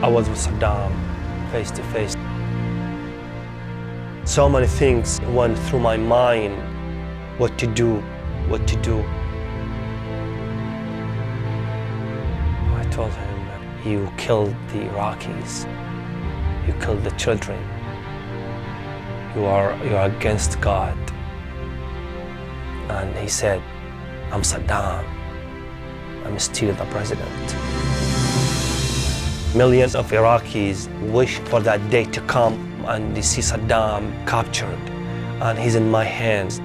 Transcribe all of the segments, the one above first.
I was with Saddam face to face. So many things went through my mind, what to do. I told him, you killed the Iraqis, you killed the children, you are against God. And he said, I'm Saddam, I'm still the president. Millions of Iraqis wish for that day to come and they see Saddam captured, and he's in my hands.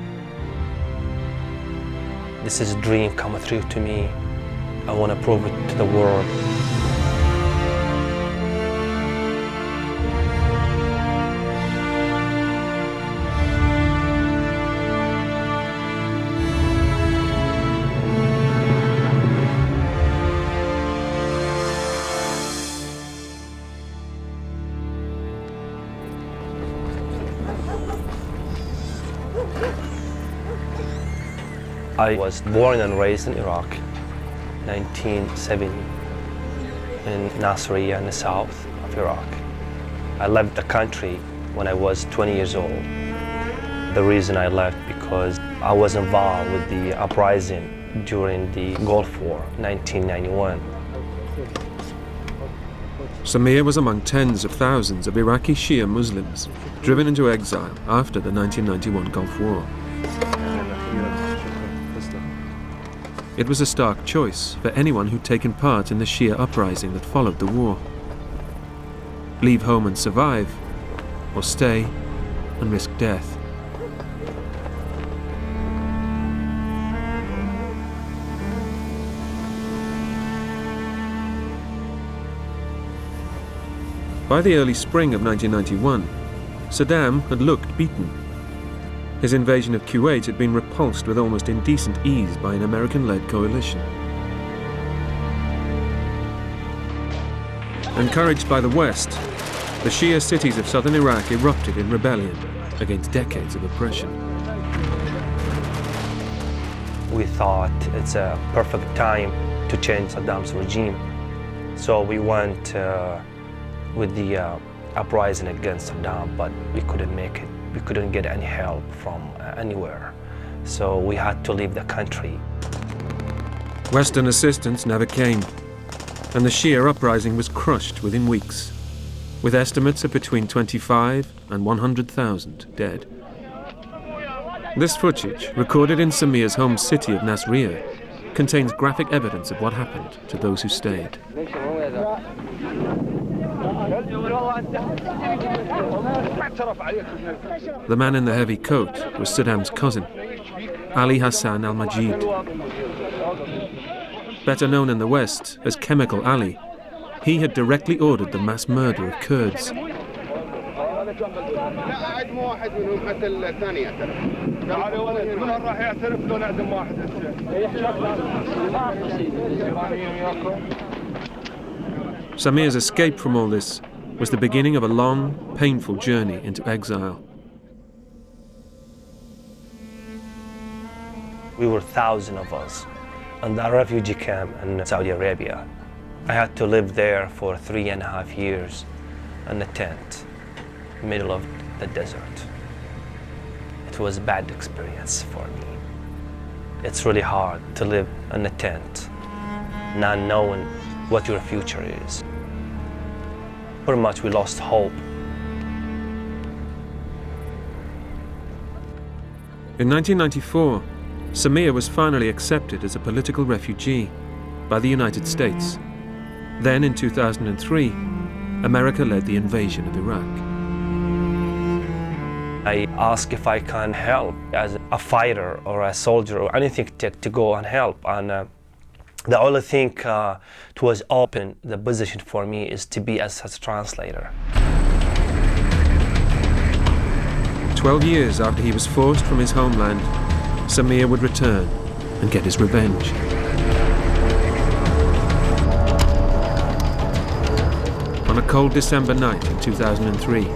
This is a dream come true to me. I want to prove it to the world. I was born and raised in Iraq, 1970, in Nasiriyah in the south of Iraq. I left the country when I was 20 years old. The reason I left because I was involved with the uprising during the Gulf War, 1991. Samir was among tens of thousands of Iraqi Shi'a Muslims driven into exile after the 1991 Gulf War. It was a stark choice for anyone who'd taken part in the Shia uprising that followed the war. Leave home and survive, or stay and risk death. By the early spring of 1991, Saddam had looked beaten. His invasion of Kuwait had been repulsed with almost indecent ease by an American-led coalition. Encouraged by the West, the Shia cities of southern Iraq erupted in rebellion against decades of oppression. We thought it's a perfect time to change Saddam's regime. So we went with the uprising against Saddam, but we couldn't make it. We couldn't get any help from anywhere. So we had to leave the country. Western assistance never came, and the Shia uprising was crushed within weeks, with estimates of between 25 and 100,000 dead. This footage, recorded in Samir's home city of Nasiriyah, contains graphic evidence of what happened to those who stayed. The man in the heavy coat was Saddam's cousin, Ali Hassan al-Majid. Better known in the West as Chemical Ali, he had directly ordered the mass murder of Kurds. Samir's escape from all this was the beginning of a long, painful journey into exile. We were thousands of us in the refugee camp in Saudi Arabia. I had to live there for 3.5 years in a tent, middle of the desert. It was a bad experience for me. It's really hard to live in a tent, not knowing what your future is. Pretty much we lost hope. In 1994, Samir was finally accepted as a political refugee by the United States. Then in 2003, America led the invasion of Iraq. I asked if I can help as a fighter or a soldier or anything to go and help. And the only thing it was open, the position for me is to be as a translator. 12 years after he was forced from his homeland, Samir would return and get his revenge. On a cold December night in 2003,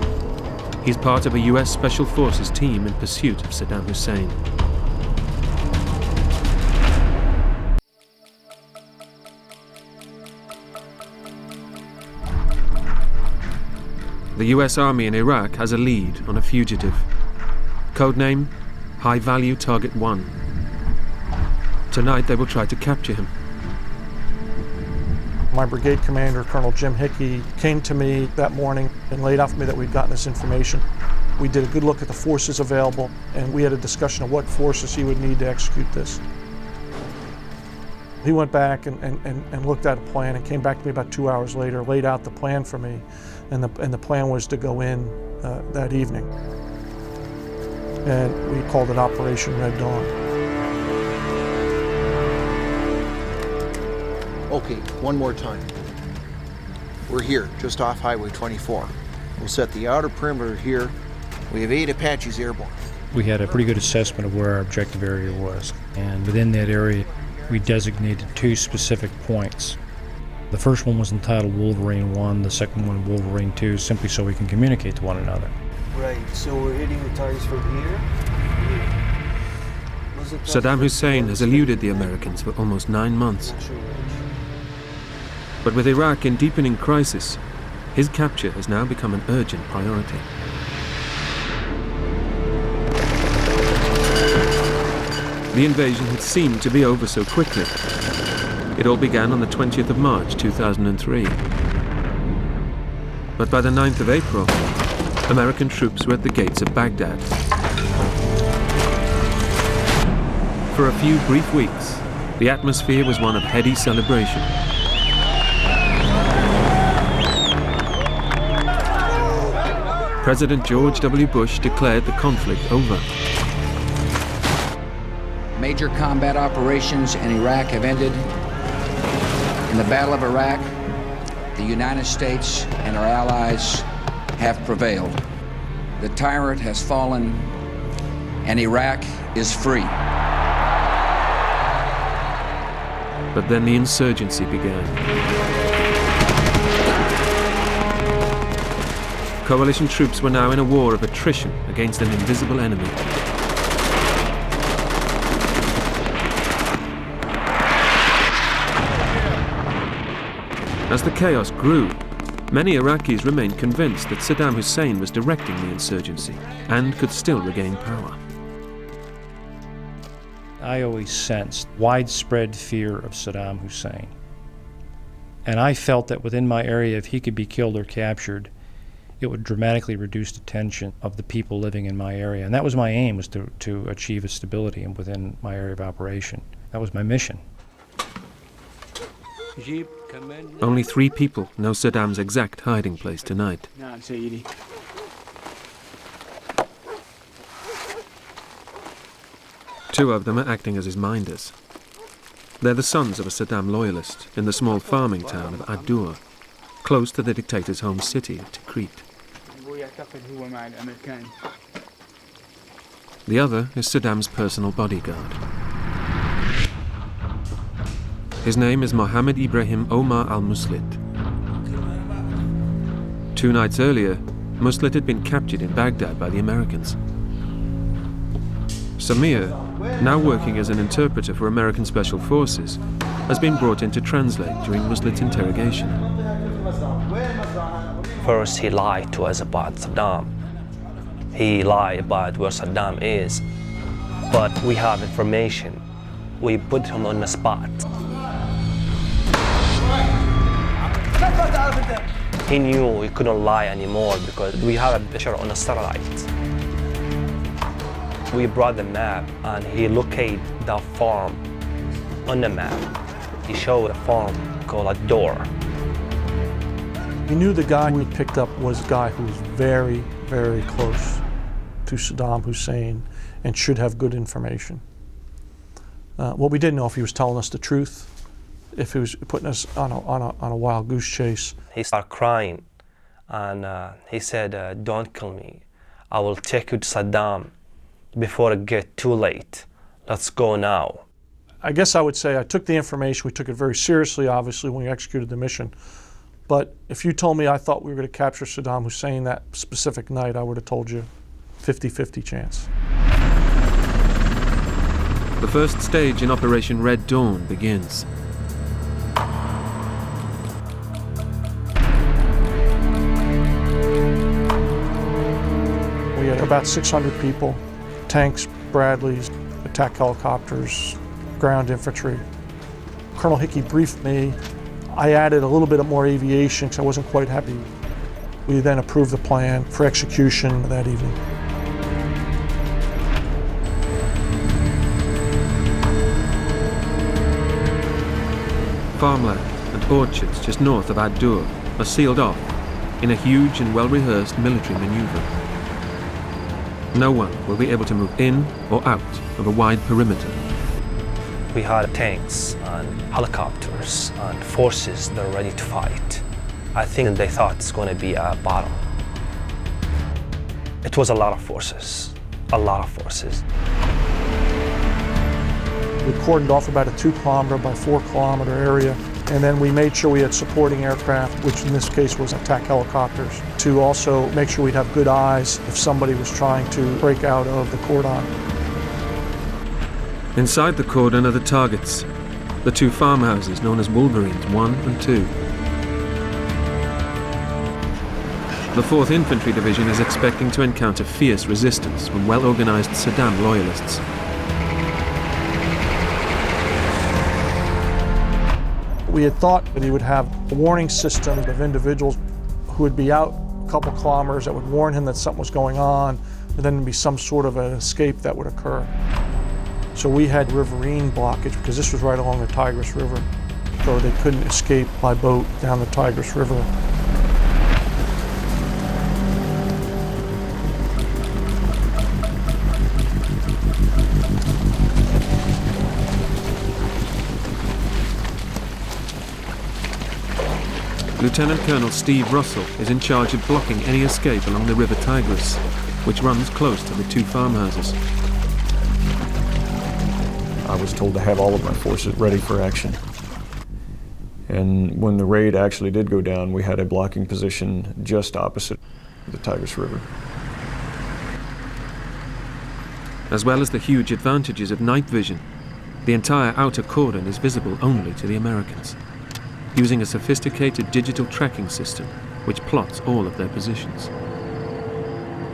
he's part of a US Special Forces team in pursuit of Saddam Hussein. the US Army in Iraq has a lead on a fugitive. Codename, High Value Target 1. Tonight they will try to capture him. My brigade commander, Colonel Jim Hickey, came to me that morning and laid out for me that we'd gotten this information. We did a good look at the forces available, and we had a discussion of what forces he would need to execute this. He went back and looked at a plan and came back to me about 2 hours later, laid out the plan for me, and the plan was to go in that evening. And we called it Operation Red Dawn. Okay, one more time. We're here, just off Highway 24. We'll set the outer perimeter here. We have 8 Apaches airborne. We had a pretty good assessment of where our objective area was, and within that area, we designated 2 specific points. The first one was entitled Wolverine 1, the second one Wolverine 2, simply so we can communicate to one another. Right, so we're hitting the targets from here? Saddam Hussein has eluded the Americans for almost 9 months. But with Iraq in deepening crisis, his capture has now become an urgent priority. The invasion had seemed to be over so quickly. It all began on the 20th of March 2003. But by the 9th of April, American troops were at the gates of Baghdad. For a few brief weeks, the atmosphere was one of heady celebration. President George W. Bush declared the conflict over. Major combat operations in Iraq have ended. In the Battle of Iraq, the United States and our allies have prevailed. The tyrant has fallen, and Iraq is free. But then the insurgency began. Coalition troops were now in a war of attrition against an invisible enemy. As the chaos grew, many Iraqis remained convinced that Saddam Hussein was directing the insurgency and could still regain power. I always sensed widespread fear of Saddam Hussein. And I felt that within my area, if he could be killed or captured, it would dramatically reduce the tension of the people living in my area. And that was my aim, was to achieve a stability within my area of operation. That was my mission. Only 3 people know Saddam's exact hiding place tonight. 2 of them are acting as his minders. They're the sons of a Saddam loyalist in the small farming town of Ad-Dur, close to the dictator's home city of Tikrit. The other is Saddam's personal bodyguard. His name is Mohammed Ibrahim Omar al-Muslit. 2 nights earlier, Muslit had been captured in Baghdad by the Americans. Samir, now working as an interpreter for American Special Forces, has been brought in to translate during Muslit's interrogation. First, he lied to us about Saddam. He lied about where Saddam is. But we have information. We put him on the spot. He knew he couldn't lie anymore because we have a picture on a satellite. We brought the map and he located the farm on the map. He showed a farm called Ad-Dur. He knew the guy we picked up was a guy who was very, very close to Saddam Hussein and should have good information. What we didn't know if he was telling us the truth, if he was putting us on a wild goose chase. He started crying and he said, "Don't kill me. I will take you to Saddam before it gets too late. Let's go now." I guess I would say I took the information. We took it very seriously, obviously, when we executed the mission. But if you told me I thought we were going to capture Saddam Hussein that specific night, I would have told you 50-50 chance. The first stage in Operation Red Dawn begins. about 600 people, tanks, Bradleys, attack helicopters, ground infantry. Colonel Hickey briefed me. I added a little bit of more aviation because I wasn't quite happy. We then approved the plan for execution that evening. Farmland and orchards just north of Ad-Dur are sealed off in a huge and well-rehearsed military maneuver. No one will be able to move in or out of a wide perimeter. We had tanks and helicopters and forces that are ready to fight. I think they thought it's going to be a battle. It was a lot of forces, a lot of forces. We cordoned off about a 2-kilometer by 4-kilometer area, and then we made sure we had supporting aircraft, which in this case was attack helicopters, to also make sure we'd have good eyes if somebody was trying to break out of the cordon. Inside the cordon are the targets, the 2 farmhouses known as Wolverines 1 and 2. The 4th Infantry Division is expecting to encounter fierce resistance from well-organized Saddam loyalists. We had thought that he would have a warning system of individuals who would be out a couple kilometers that would warn him that something was going on, and then there'd be some sort of an escape that would occur. So we had riverine blockage because this was right along the Tigris River, so they couldn't escape by boat down the Tigris River. Lieutenant Colonel Steve Russell is in charge of blocking any escape along the River Tigris, which runs close to the 2 farmhouses. I was told to have all of my forces ready for action. And when the raid actually did go down, we had a blocking position just opposite the Tigris River. As well as the huge advantages of night vision, the entire outer cordon is visible only to the Americans, using a sophisticated digital tracking system which plots all of their positions.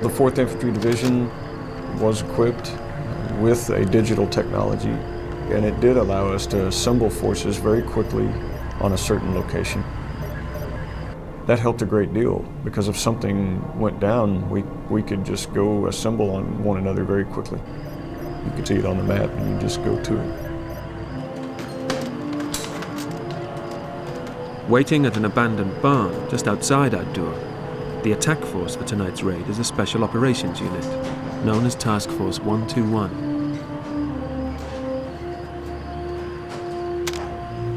The 4th Infantry Division was equipped with a digital technology, and it did allow us to assemble forces very quickly on a certain location. That helped a great deal, because if something went down, we could just go assemble on one another very quickly. You could see it on the map and you just go to it. Waiting at an abandoned barn just outside Ad-Dur, the attack force for tonight's raid is a special operations unit known as Task Force 121.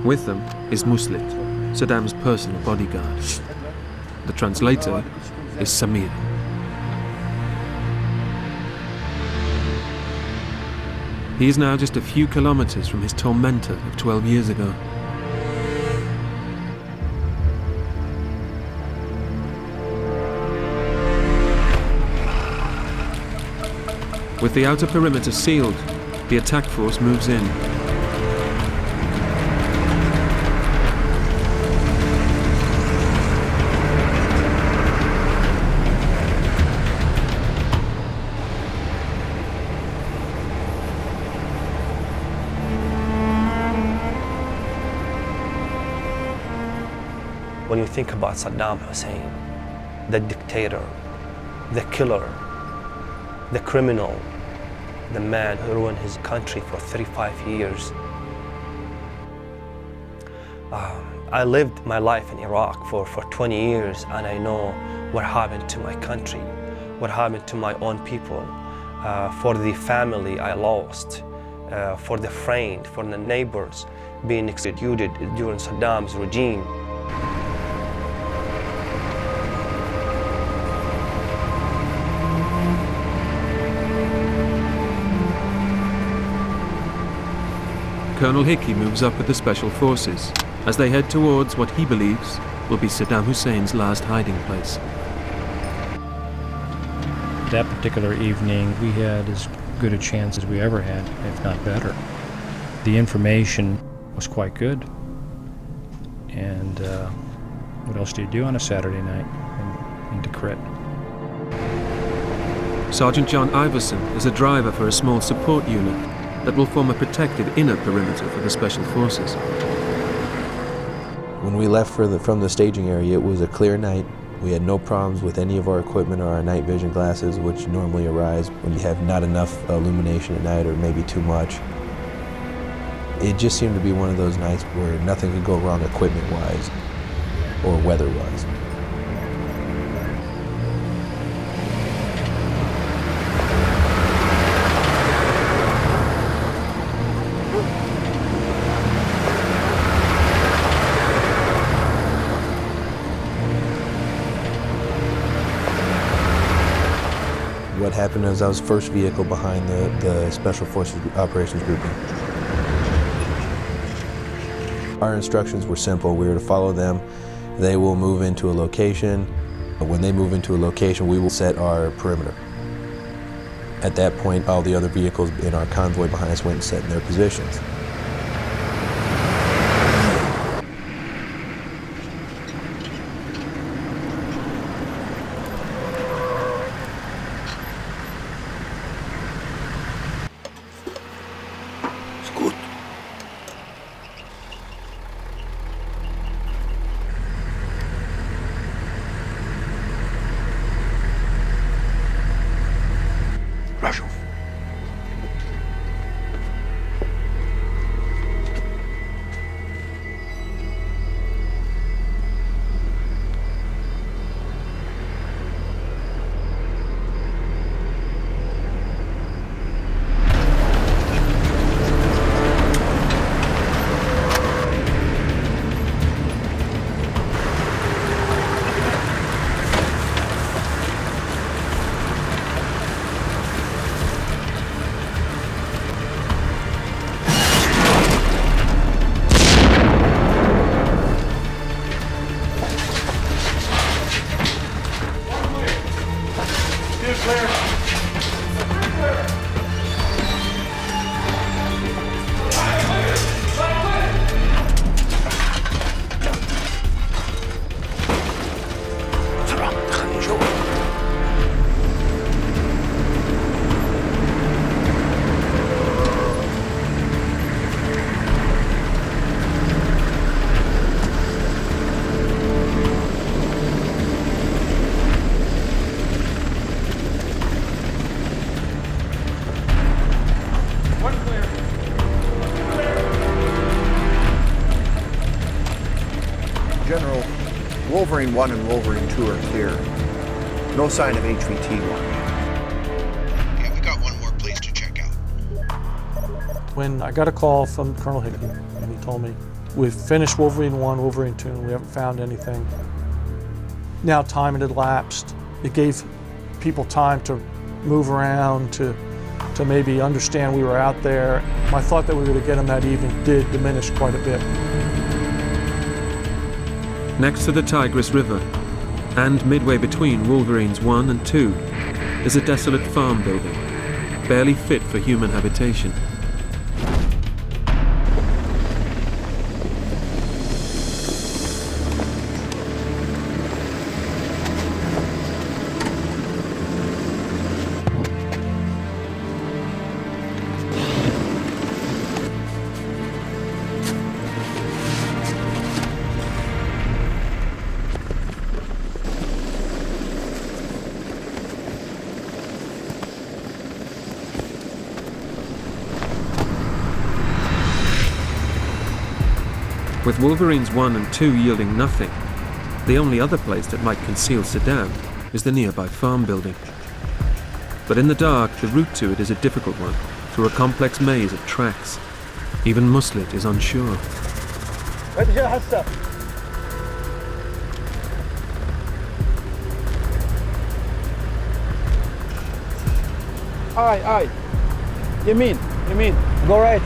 With them is Muslit, Saddam's personal bodyguard. The translator is Samir. He is now just a few kilometers from his tormentor of 12 years ago. With the outer perimeter sealed, the attack force moves in. When you think about Saddam Hussein, the dictator, the killer, the criminal, the man who ruined his country for 35 years. I lived my life in Iraq for 20 years, and I know what happened to my country, what happened to my own people, for the family I lost, for the friend, for the neighbors being executed during Saddam's regime. Colonel Hickey moves up with the Special Forces as they head towards what he believes will be Saddam Hussein's last hiding place. That particular evening, we had as good a chance as we ever had, if not better. The information was quite good. And what else do you do on a Saturday night in Tikrit? Sergeant John Iverson is a driver for a small support unit that will form a protected inner perimeter for the Special Forces. When we left from the staging area, it was a clear night. We had no problems with any of our equipment or our night vision glasses, which normally arise when you have not enough illumination at night or maybe too much. It just seemed to be one of those nights where nothing could go wrong equipment-wise or weather-wise. What happened is I was first vehicle behind the Special Forces Operations Grouping. Our instructions were simple. We were to follow them. They will move into a location. When they move into a location, we will set our perimeter. At that point, all the other vehicles in our convoy behind us went and set in their positions. General, Wolverine 1 and Wolverine 2 are clear. No sign of HVT 1. Yeah, we got one more place to check out. When I got a call from Colonel Hickey, and he told me, we've finished Wolverine 1, Wolverine 2, and we haven't found anything. Now time had elapsed. It gave people time to move around, to maybe understand we were out there. My thought that we were going to get them that evening did diminish quite a bit. Next to the Tigris River, and midway between Wolverines 1 and 2, is a desolate farm building, barely fit for human habitation. With Wolverines 1 and 2 yielding nothing, the only other place that might conceal Saddam is the nearby farm building. But in the dark, the route to it is a difficult one, through a complex maze of tracks. Even Muslit is unsure. Aye. Yamin. Go right.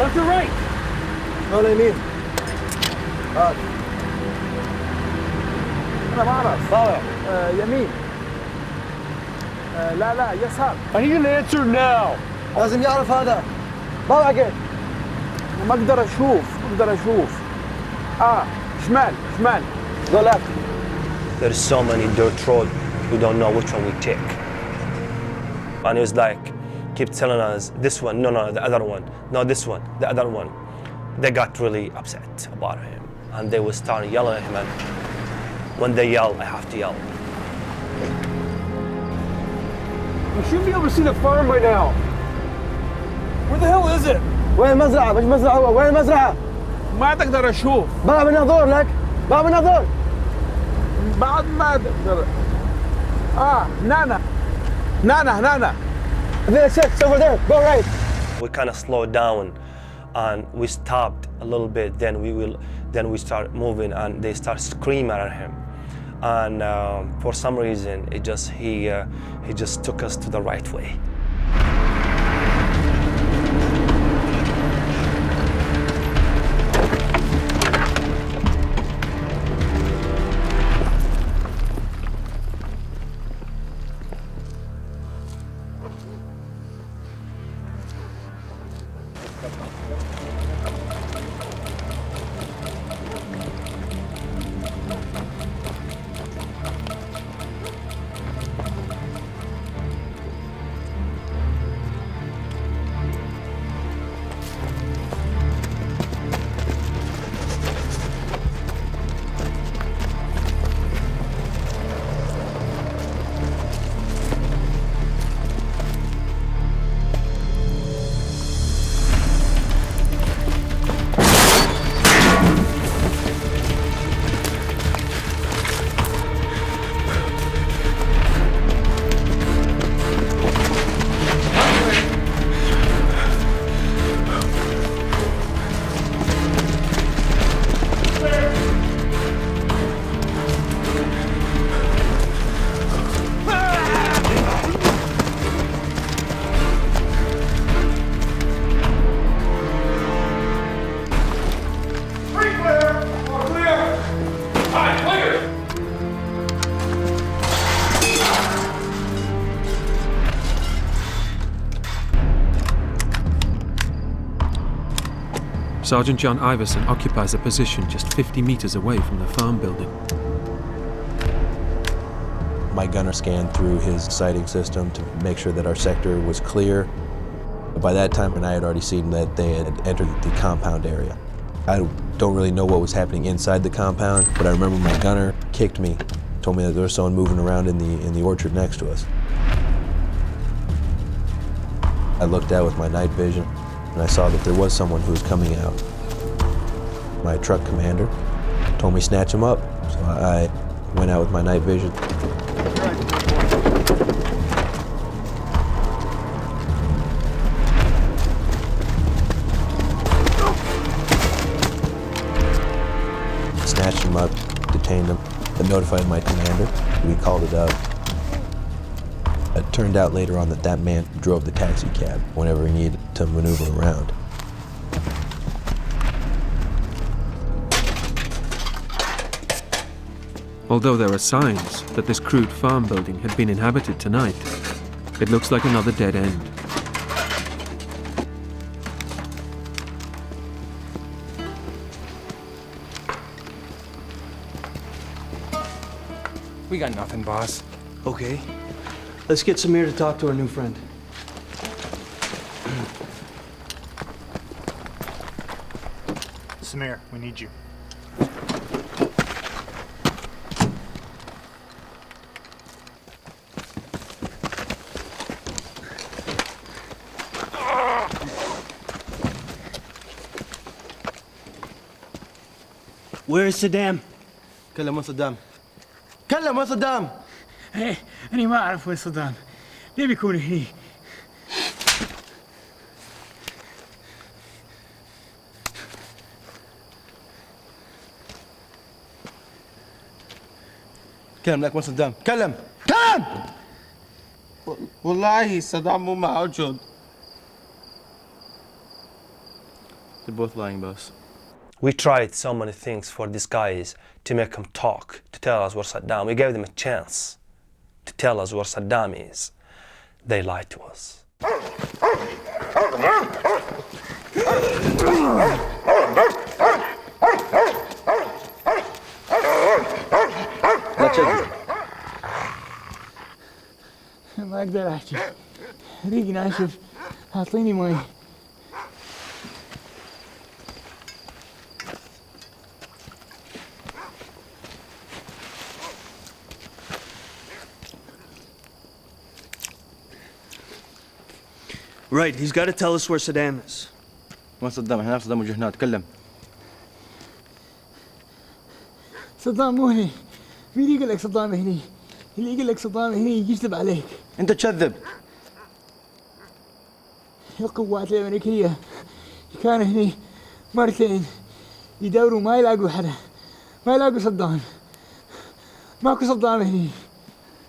Left or right? ولا يمين. أنا ما أعرف. طالع. يمين. لا يسار. I need an answer now. لازم يعرف هذا. طالع قد. ما أقدر أشوف. شمال. Go left. There's so many dirt road, we don't know which one we take. And it was like, keep telling us this one, no, the other one, no, this one, the other one. They got really upset about him, and they would start yelling at him, and when they yell, I have to yell. You should be able to see the farm by now. Where the hell is it? وين المزرعة؟ مش مزرعة هو، وين المزرعة؟ ما تقدر أشوف. باب النظور لك، باب النظور. بعد ما تقدر. هنا. There, six over there. Go right. We kind of slowed down, and we stopped a little bit. Then we start moving, and they start screaming at him. And for some reason, he just took us to the right way. Sergeant John Iverson occupies a position just 50 meters away from the farm building. My gunner scanned through his sighting system to make sure that our sector was clear. By that time, I had already seen that they had entered the compound area. I don't really know what was happening inside the compound, but I remember my gunner kicked me, told me that there was someone moving around in the orchard next to us. I looked out with my night vision, and I saw that there was someone who was coming out. My truck commander told me snatch him up, so I went out with my night vision. Snatched him up, detained him, and notified my commander. We called it up. It turned out later on that man drove the taxi cab whenever he needed to maneuver around. Although there are signs that this crude farm building had been inhabited tonight, it looks like another dead end. We got nothing, boss. Okay. Let's get Samir to talk to our new friend. Samir, we need you. Where is Saddam? كلم صدام. كلم صدام. ايه أنا ما أعرف وين صدام. ليه بيكون هني؟ كلم لك وين صدام. كلم. والله صدام مو موجود. They're both lying, boss. We tried so many things for these guys to make them talk, to tell us where Saddam. We gave them a chance to tell us where Saddam is. They lied to us. ما اقدر احكي ريقي ناشف اعطيني مي. Right, he's got to tell us where Saddam is. وين صدام؟ احنا نعرف صدام وجه هنا، تكلم. صدام مو هني. مين يقول لك صدام هني؟ اللي يقول لك صدام هني يكذب عليك. انت تكذب. القوات الامريكيه كانوا هني مرتين يدوروا ما يلاقوا حدا، ما يلاقوا صدام. ماكو صدام هني.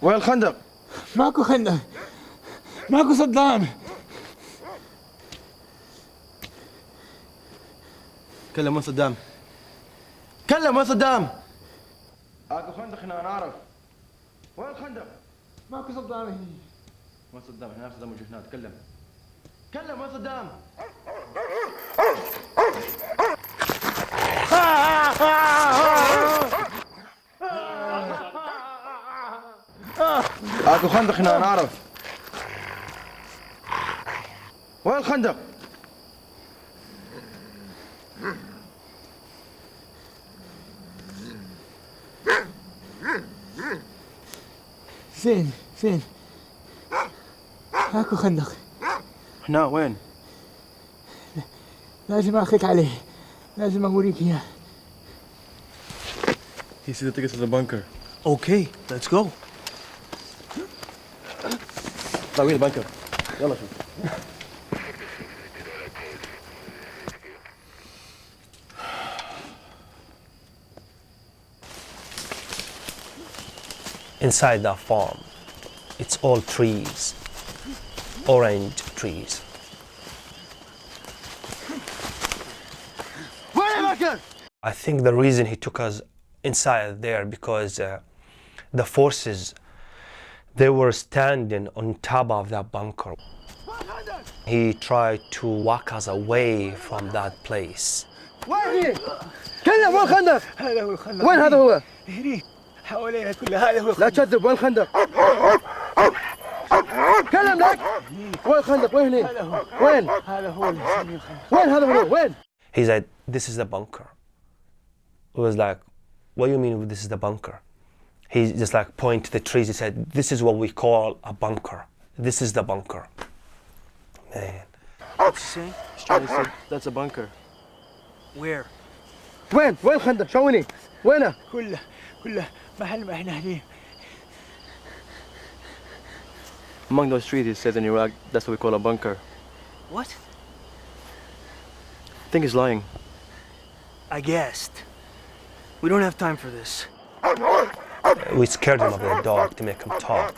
وين الخندق؟ ماكو خندق. ماكو صدام. كلم وين صدام؟ كلم وين صدام؟ اكو خندق هنا انا اعرف. وين الخندق؟ ماكو صدام هني. وين صدام؟ احنا نعرف صدام وجه هنا، تكلم. كلم وين صدام؟ اكو خندق هنا انا اعرف. وين الخندق؟ فين؟ اكو خندق. هنا وين؟ لازم اخذك عليه. لازم اوريك اياه. He sees the tickets to the bunker. Okay, let's go. طلع وين البنكر؟ يلا شوف. Inside that farm, it's all trees, orange trees. I think the reason he took us inside there because the forces, they were standing on top of that bunker. He tried to walk us away from that place. وين؟ كلم وين الخندق؟ هذا هو الخندق. وين هذا هو؟ هني حوالينا كلها. هذا هو الخندق. لا تكذب، وين الخندق؟ كلم لك. وين الخندق؟ وين هني؟ وين؟ هذا هو الخندق. وين هذا هو؟ وين؟ He said, this is the bunker. It was like, what do you mean this is the bunker? He just like pointed to the trees. He said, this is what we call a bunker. This is the bunker. Man. What's he saying? He's trying to say that's a bunker. Where? وين الخندق؟ شاوني. وينه؟ كله محل ما احنا هني. Among those trees, it says in Iraq, that's what we call a bunker. What? I think he's lying. I guessed. We don't have time for this. We scared him of the dog to make him talk.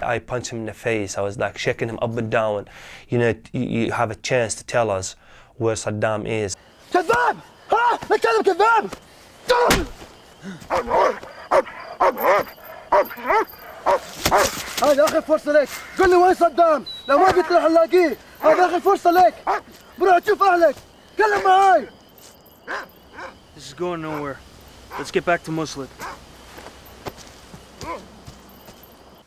I punched him in the face. I was like shaking him up and down. You know, you have a chance to tell us where Saddam is. كذاب! ها! نتكلم كذاب! هذا آخر فرصة لك. قل لي وين صدام؟ لو ما قلت راح نلاقيه. هذا آخر فرصة لك. بروح تشوف أهلك. كلم معاي. This is going nowhere. Let's get back to Muslim.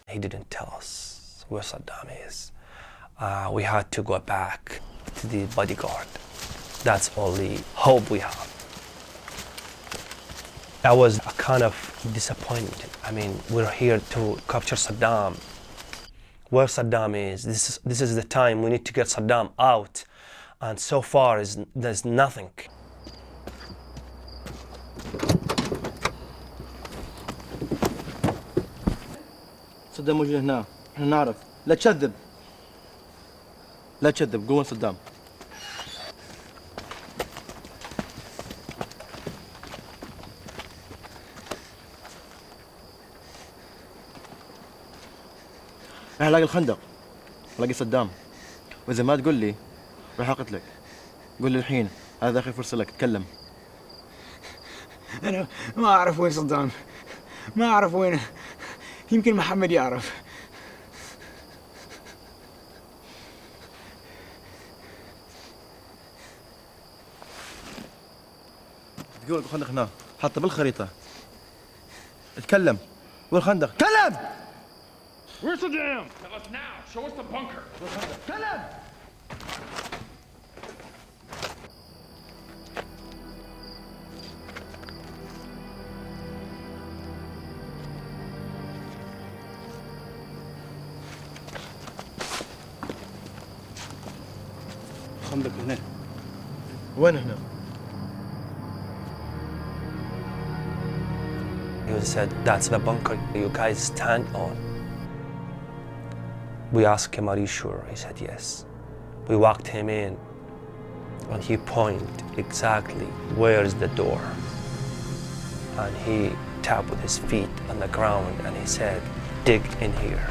He didn't tell us where Saddam is. We had to go back to the bodyguard. That's all the hope we have. I was kind of disappointed. I mean, we're here to capture Saddam. Where Saddam is, this is the time we need to get Saddam out. And so far, there's nothing. صدام موجود هنا، احنا نعرف. لا تكذب. لا تكذب، قول وين صدام. انا الاقي الخندق، الاقي صدام، واذا ما تقول لي راح اقتلك. قول لي الحين هذا آخر فرصة لك تكلم. أنا ما أعرف وين صدام، ما أعرف وينه، يمكن محمد يعرف. تقول الخندق هنا حاطه بالخريطة. اتكلم. والخندق تكلم. Where's Saddam? Tell us now. Show us the bunker. تكلم. خندق هنا. وين هنا؟ He said, that's the bunker you guys stand on. We asked him, are you sure? He said, yes. We walked him in, and he pointed exactly where is the door. And he tapped with his feet on the ground, and he said, dig in here.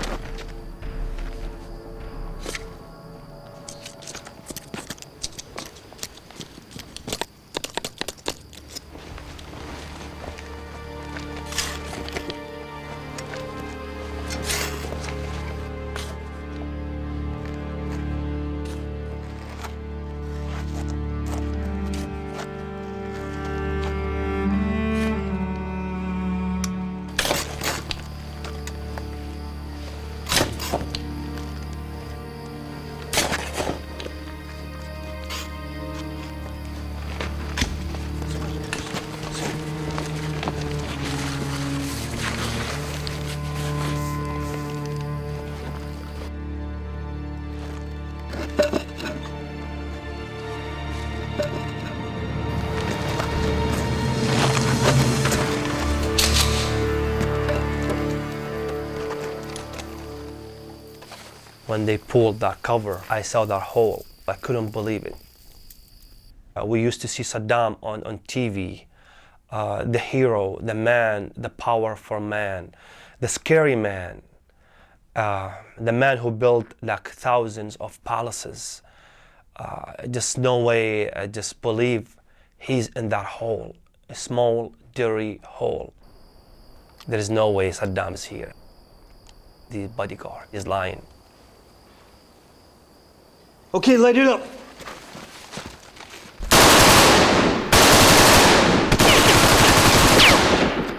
When they pulled that cover, I saw that hole. I couldn't believe it. We used to see Saddam on TV, the hero, the man, the powerful man, the scary man, the man who built like thousands of palaces. Just no way, I just believe he's in that hole, a small, dirty hole. There is no way Saddam is here. The bodyguard is lying. Okay, light it up.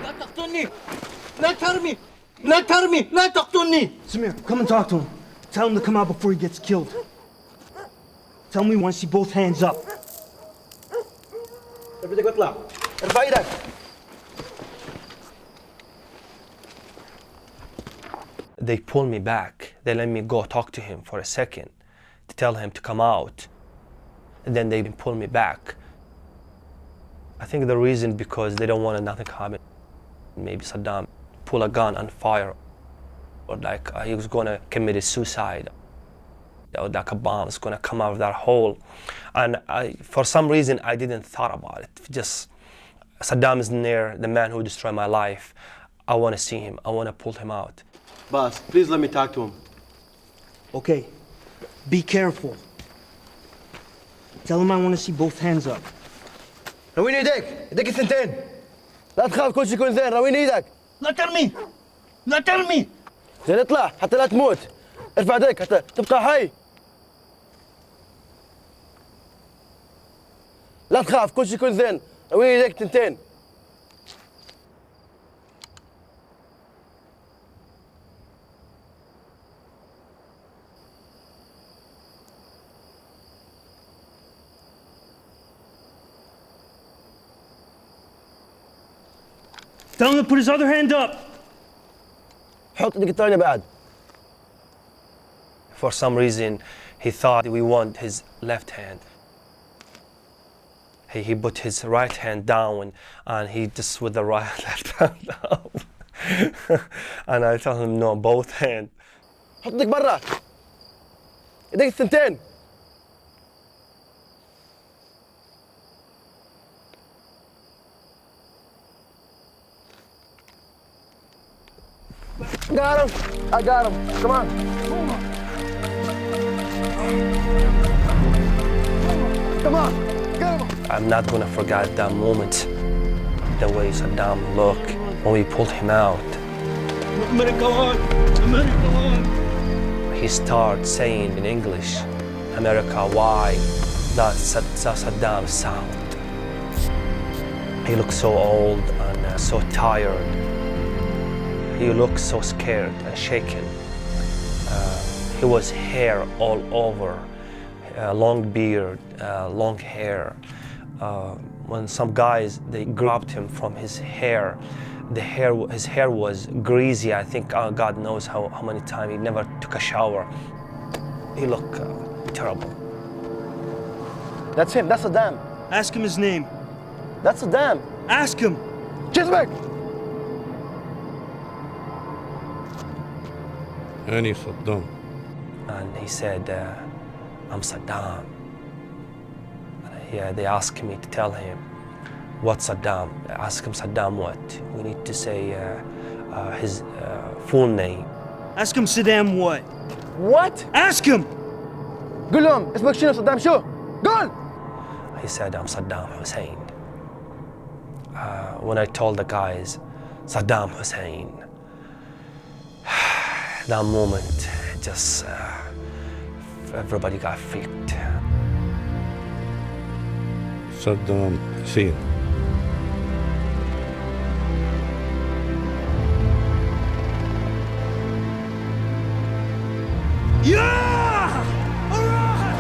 لا تقتلني. لا ترمي. لا ترمي. لا تقتلني. Samir, come and talk to him. Tell him to come out before he gets killed. Tell me once you both hands up. بدك اطلع. ارفع ايدك. They pulled me back. They let me go talk to him for a second, to tell him to come out. And then they pull me back. I think the reason because they don't want nothing to happen. Maybe Saddam pull a gun and fire, or like he was gonna commit a suicide, or like a bomb is gonna come out of that hole. And for some reason, I didn't thought about it. Just Saddam is near, the man who destroyed my life. I want to see him. I want to pull him out. Boss, please let me talk to him. Okay. Be careful. Tell him I want to see both hands up. رويني ايديك، ايديك الثنتين. لا تخاف كل شيء يكون زين، رويني ايدك. لا ترمي. لا ترمي. زين اطلع حتى لا تموت. ارفع ايديك حتى تبقى حي. لا تخاف كل شيء يكون زين، رويني ايديك الثنتين. Tell him to put his other hand up. حط ايدك الثانية بعد. For some reason, he thought we want his left hand. He put his right hand down, and he just with the right left hand up. And I told him no, both hands. حط ايدك برا. ايديك الثنتين. Got him. I got him. Come on. I'm not gonna forget that moment, the way Saddam looked when we pulled him out. He started saying in English, America, why? That's Saddam's sound. He looked so old and so tired. He looked so scared and shaken. He was hair all over, long beard, long hair. When some guys, they grabbed him from his hair, his hair was greasy. I think God knows how many times he never took a shower. He looked terrible. That's him, that's Saddam. Ask him his name. That's Saddam. Ask him. Chismek! أنا صدام. And he said, I'm Saddam. Yeah, they asked me to tell him, what's Saddam? I asked him, Saddam what? We need to say his full name. Ask him Saddam what? What? Ask him! قول لهم اسمك شنو صدام شو؟ قول! He said, I'm Saddam Hussein. When I told the guys, Saddam Hussein, that moment, just everybody got freaked. Saddam Hussein. Yeah! All right!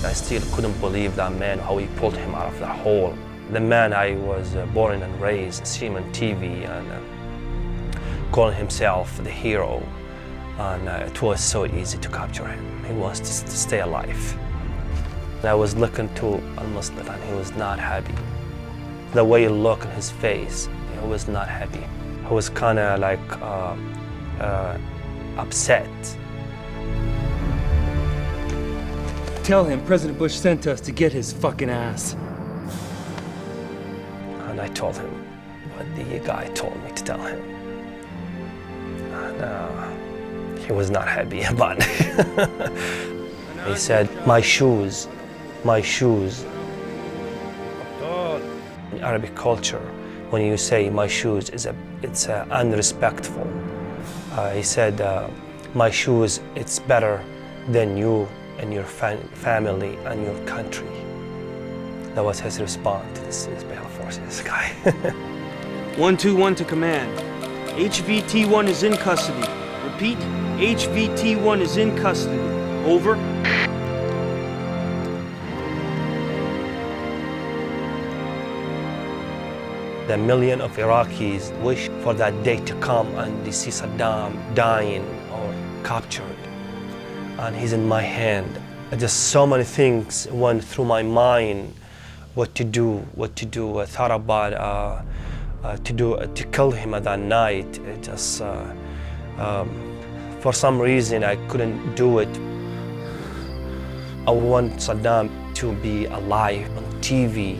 I still couldn't believe that man, how he pulled him out of that hole. The man I was born and raised, see him on TV and calling himself the hero. And it was so easy to capture him. He wants to stay alive. I was looking to al-Muslim and he was not happy. The way he looked in his face, he was not happy. He was kind of like upset. Tell him President Bush sent us to get his fucking ass. And I told him what the guy told me to tell him. And he was not happy about it. He said, my shoes. In Arabic culture, when you say my shoes, it's unrespectful. He said, my shoes, it's better than you and your family and your country. That was his response to this special forces guy. 121 to command. HVT-1 is in custody. Repeat, HVT-1 is in custody. Over. The million of Iraqis wish for that day to come and they see Saddam dying or captured. And he's in my hand. Just so many things went through my mind. What to do. I thought about to kill him at that night. It just for some reason I couldn't do it. I want Saddam to be alive on TV,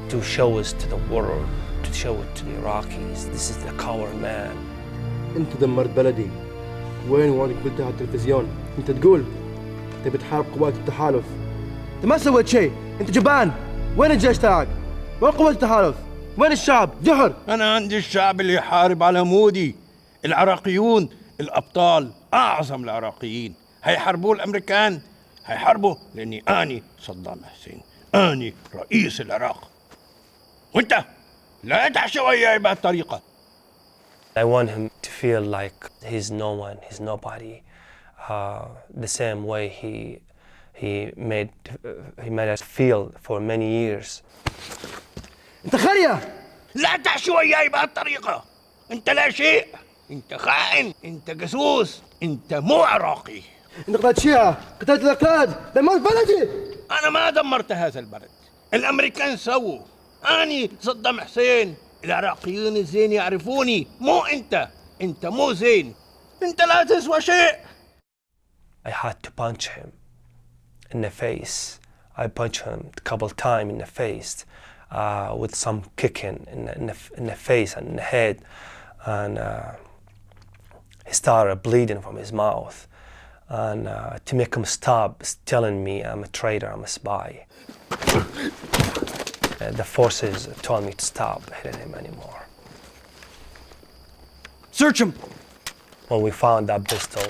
to show us to the world, to show it to the Iraqis. This is the coward man. انت دمرت بلدي. وين وعدك قلتها على التلفزيون؟ انت تقول انت بتحارب قوات التحالف. انت ما سويت شيء، انت جبان. وين الجيش تاعك؟ وين قوات التحالف؟ وين الشعب؟ جحر. انا عندي الشعب اللي يحارب على مودي. العراقيون الابطال، اعظم العراقيين. هيحاربوا الامريكان، هيحاربوا لاني اني صدام حسين، اني رئيس العراق. وانت لا تحشي وياي بهالطريقه. I want him to feel like he's no one, he's nobody. The same way he made us feel for many years. انت خريه. لا تحشي وياي بهالطريقه. انت لا شيء. انت خائن، انت جاسوس، انت مو عراقي. انت قتلت شيعة، قتلت الاكراد، دمرت بلدي. انا ما دمرت هذا البلد. الامريكان سووا. اني صدام حسين. العراقيين الزين يعرفوني، مو انت مو زين. انت لا تسوى شيء. I had to punch him in the face. I punched him a couple times in the face. with some kicking in the face and in the head, and he started bleeding from his mouth. And to make him stop telling me I'm a traitor, I'm a spy. The forces told me to stop hitting him anymore. Search him! When we found that pistol,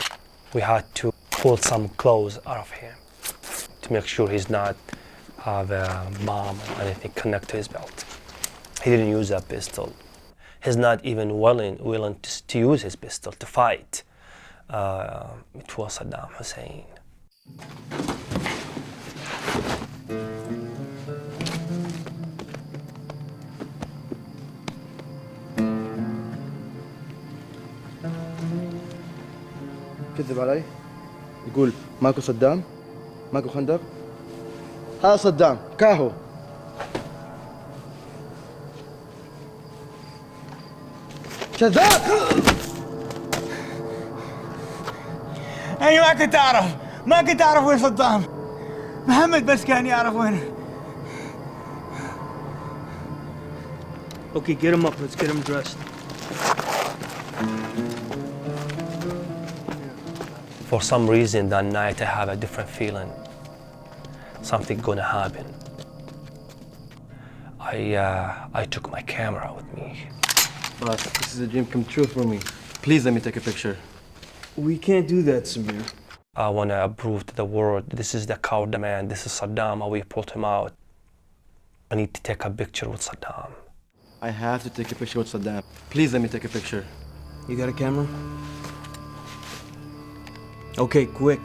we had to pull some clothes out of him to make sure he's not have a bomb or anything connected to his belt. He didn't use that pistol. He's not even willing to use his pistol to fight. It was Saddam Hussein. كذب علي يقول ماكو صدام ماكو خندق هذا صدام كاهو كذاب أنا ما كنت أعرف وين صدام. محمد بس كان يعرف وين. Okay, get him up. Let's get him dressed. For some reason that night I have a different feeling. Something gonna happen. I took my camera with me. Boss, this is a dream come true for me. Please let me take a picture. We can't do that, Samir. I want to prove to the world this is the coward man, this is Saddam, how we pulled him out. I need to take a picture with Saddam. I have to take a picture with Saddam. Please let me take a picture. You got a camera? Okay, quick.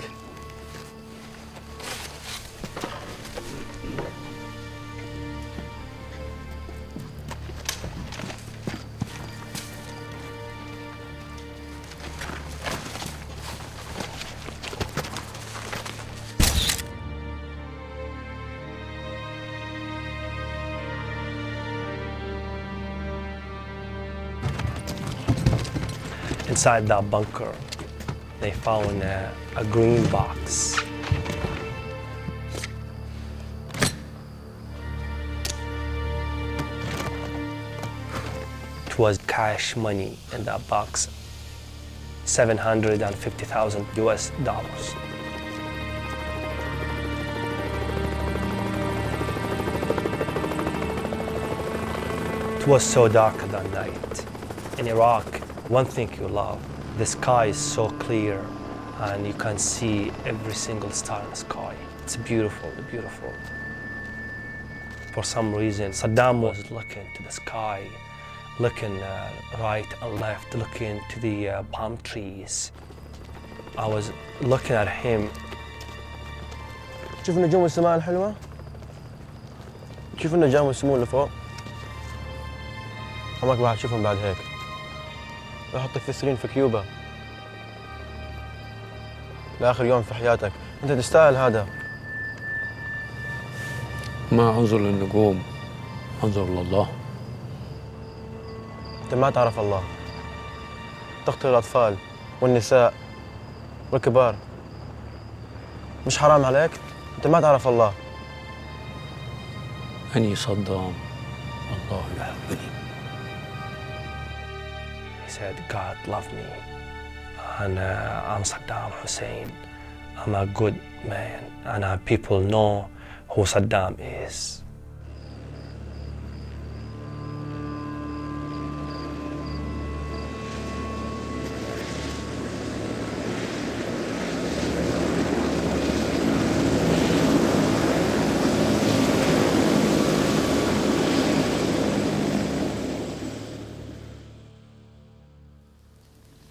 Inside that bunker, they found a green box. It was cash money in that box, $750,000 US. It was so dark that night. In Iraq, one thing you love, the sky is so clear and you can see every single star in the sky. It's beautiful, beautiful. For some reason, Saddam was looking to the sky, looking right and left, looking to the palm trees. I was looking at him. شوف النجوم والسماء الحلوة؟ شوف النجوم والسمو اللي فوق؟ عمرك ما هتشوفهم بعد هيك. بحطك في سرين في كيوبا لآخر يوم في حياتك. أنت تستاهل هذا. ما أنظر للنجوم، أنظر لله. أنت ما تعرف الله. تقتل الأطفال والنساء والكبار. مش حرام عليك؟ أنت ما تعرف الله. أني صدام، الله يحبني. He said, God loved me, and I'm Saddam Hussein. I'm a good man, and people know who Saddam is.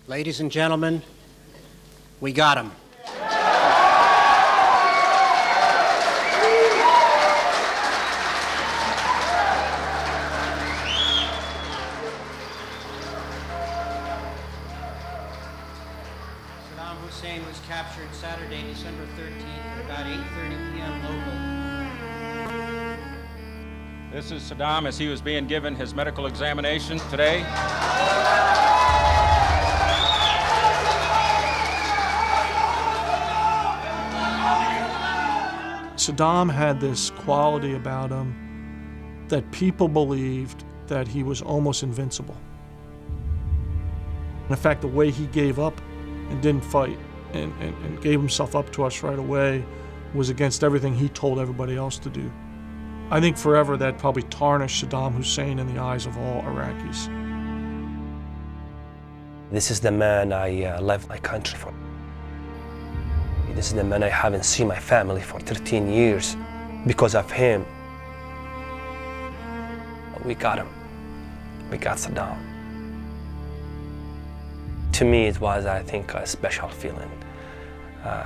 Ladies and gentlemen, we got him. Saddam Hussein was captured Saturday, December 13th at about 8:30 p.m. local. This is Saddam as he was being given his medical examination today. Saddam had this quality about him that people believed that he was almost invincible. In fact, the way he gave up and didn't fight and gave himself up to us right away was against everything he told everybody else to do. I think forever that probably tarnished Saddam Hussein in the eyes of all Iraqis. This is the man I left my country for. This is the man I haven't seen my family for 13 years. Because of him, we got him. We got Saddam. To me, it was, I think, a special feeling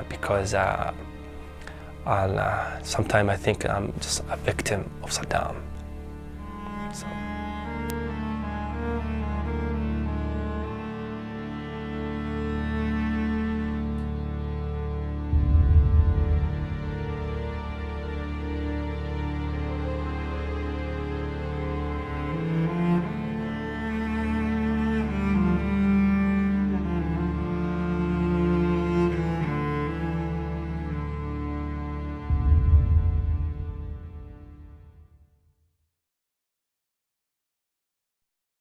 because sometimes I think I'm just a victim of Saddam. So.